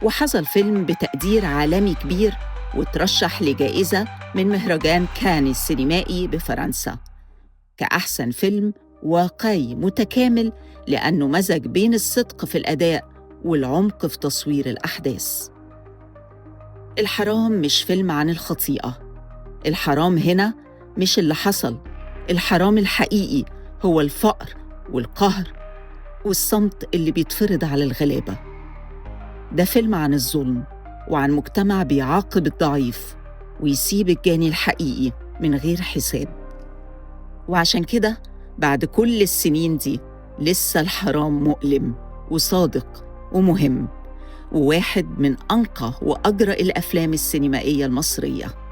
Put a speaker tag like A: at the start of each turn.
A: وحصل فيلم بتقدير عالمي كبير وترشح لجائزة من مهرجان كان السينمائي بفرنسا كأحسن فيلم واقعي متكامل، لأنه مزج بين الصدق في الأداء والعمق في تصوير الأحداث. الحرام مش فيلم عن الخطيئة. الحرام هنا مش اللي حصل، الحرام الحقيقي هو الفقر والقهر والصمت اللي بيتفرض على الغلابة. ده فيلم عن الظلم وعن مجتمع بيعاقب الضعيف ويسيب الجاني الحقيقي من غير حساب. وعشان كده بعد كل السنين دي لسه الحرام مؤلم وصادق ومهم، وواحد من أنقى وأجرأ الأفلام السينمائية المصرية.